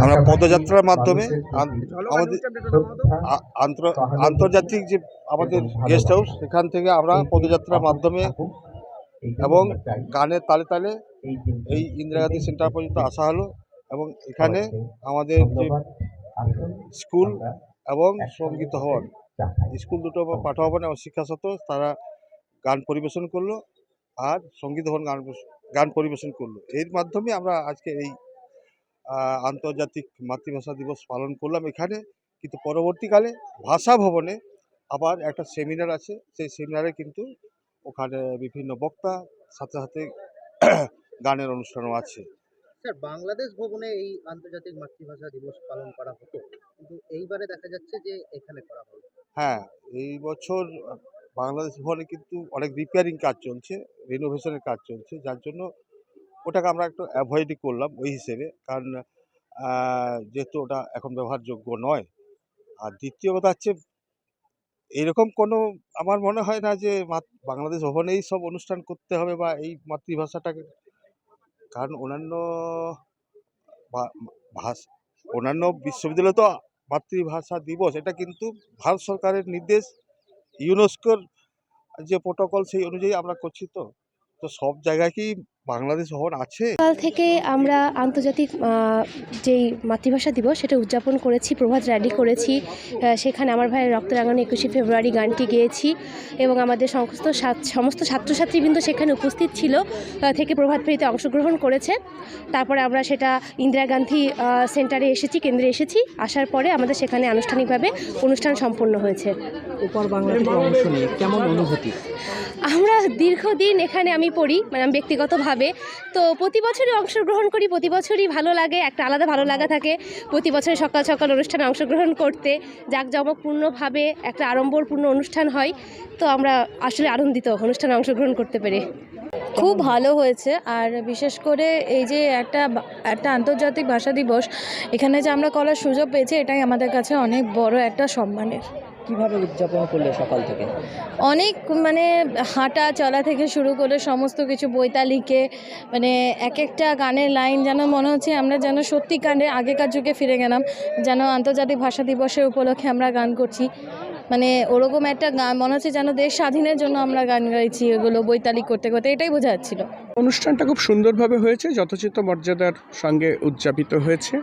আমরা পদযাত্রার মাধ্যমে আমাদের আন্তর্জাতিক যে আমাদের গেস্ট হাউস সেখান থেকে আমরা পদযাত্রার মাধ্যমে এবং গানের তালে তালে এই ইন্দিরা গান্ধী সেন্টার পর্যন্ত আসা হলো এবং এখানে আমাদের যে স্কুল এবং সঙ্গীত ভবন, স্কুল দুটো পাঠভবন এবং শিক্ষা সত্ত্ব তারা গান পরিবেশন করলো আর সঙ্গীত ভবন গান পরিবেশন করলো। এর মাধ্যমে আমরা আজকে এই আন্তর্জাতিক মাতৃভাষা দিবস পালন করলাম এখানে। কিন্তু পরবর্তীকালে ভাষা ভবনে আবার একটা সেমিনার আছে, সেই সেমিনারে কিন্তু ওখানে বিভিন্ন বক্তা সাথে সাথে গানের অনুষ্ঠানও আছে। স্যার, বাংলাদেশ ভবনে এই আন্তর্জাতিক মাতৃভাষা দিবস পালন করা হতো, কিন্তু এইবারে দেখা যাচ্ছে যে এখানে করা হলো। হ্যাঁ, এই বছর বাংলাদেশ ভবনে কিন্তু অনেক রিপেয়ারিং কাজ চলছে, রিনোভেশনের কাজ চলছে, যার জন্য ওটাকে আমরা একটু অ্যাভয়েডই করলাম ওই হিসেবে, কারণ যেহেতু ওটা এখন ব্যবহারযোগ্য নয়। আর দ্বিতীয় কথা হচ্ছে এইরকম কোনো আমার মনে হয় না যে বাংলাদেশ ভবনেই সব অনুষ্ঠান করতে হবে বা এই মাতৃভাষাটাকে, কারণ অন্যান্য বিশ্ববিদ্যালয়ে তো মাতৃভাষা দিবস এটা কিন্তু ভারত সরকারের নির্দেশ, ইউনেস্কোর যে প্রোটোকল সেই অনুযায়ী আমরা করছি। তো সব জায়গায় কি বাংলাদেশ ভবন আছে? কাল থেকে আমরা আন্তর্জাতিক যেই মাতৃভাষা দিবস সেটা উদযাপন করেছি, প্রভাত র্যালি করেছি। সেখানে আমার ভাইয়ের রক্ত রাঙানো 21শে ফেব্রুয়ারি গানটি গেয়েছি এবং আমাদের সমস্ত ছাত্রছাত্রীবৃন্দ সেখানে উপস্থিত ছিল, থেকে প্রভাত ফেরিতে অংশগ্রহণ করেছে। তারপরে আমরা সেটা ইন্দিরা গান্ধী সেন্টারে এসেছি, কেন্দ্রে এসেছি। আসার পরে আমাদের সেখানে আনুষ্ঠানিকভাবে অনুষ্ঠান সম্পন্ন হয়েছে। ওপার বাংলা থেকে অংশ নিয়ে কেমন অনুভূতি? আমরা দীর্ঘদিন এখানে আমি পড়ি, মানে আমি ব্যক্তিগতভাবে তো প্রতি বছরই অংশগ্রহণ করি, প্রতি বছরই ভালো লাগে, একটা আলাদা ভালো লাগা থাকে প্রতি বছরই সকাল সকাল অনুষ্ঠানে অংশগ্রহণ করতে। জাঁকজমকপূর্ণভাবে একটা আড়ম্বরপূর্ণ অনুষ্ঠান হয়, তো আমরা আসলে আনন্দিত অনুষ্ঠানে অংশগ্রহণ করতে পেরে। খুব ভালো হয়েছে। আর বিশেষ করে এই যে একটা আন্তর্জাতিক ভাষা দিবস এখানে যে আমরা করার সুযোগ পেয়েছি, এটাই আমাদের কাছে অনেক বড় একটা সম্মানের। কিভাবে উদযাপন করলে সকাল থেকে? অনেক হাঁটা চলা থেকে শুরু করে সমস্ত কিছু বৈতালিকে, এক একটা গানের লাইন যেন মনে হচ্ছে আমরা যেন সত্যিকারে আগেকার যুগে ফিরে গেলাম, যেন আন্তর্জাতিক ভাষা দিবসের উপলক্ষে আমরা গান করছি। ওরকম একটা গান মনে হচ্ছে যেন দেশ স্বাধীনের জন্য আমরা গান গাইছি, এগুলো বৈতালি করতে করতে, এটাই বোঝা যাচ্ছিল। অনুষ্ঠানটা খুব সুন্দরভাবে হয়েছে, যথোচিত মর্যাদার সঙ্গে উদযাপিত হয়েছে,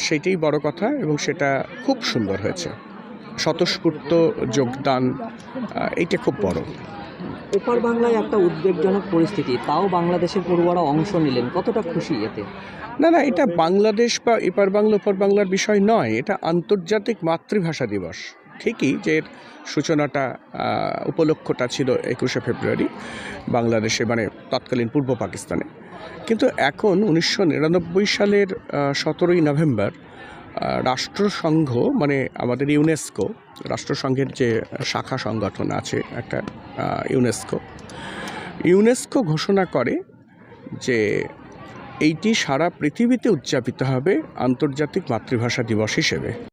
সেইটাই বড় কথা এবং সেটা খুব সুন্দর হয়েছে। স্বতঃস্ফূর্ত যোগদান, এইটা খুব বড়। ওপার বাংলায় একটা উদ্বেগজনক পরিস্থিতি, তাও বাংলাদেশের পড়ুয়ারা অংশ নিলেন, কতটা খুশি এতে? না, এটা বাংলাদেশ বা এপার বাংলা ওপার বাংলার বিষয় নয়, এটা আন্তর্জাতিক মাতৃভাষা দিবস। ঠিকই যে এর সূচনাটা উপলক্ষটা ছিল 21শে ফেব্রুয়ারি বাংলাদেশে, তৎকালীন পূর্ব পাকিস্তানে। কিন্তু এখন 1999 সালের 17ই নভেম্বর রাষ্ট্রসংঘ, আমাদের ইউনেস্কো, রাষ্ট্রসংঘের যে শাখা সংগঠন আছে একটা ইউনেস্কো ঘোষণা করে যে এইটি সারা পৃথিবীতে উদযাপিত হবে আন্তর্জাতিক মাতৃভাষা দিবস হিসেবে।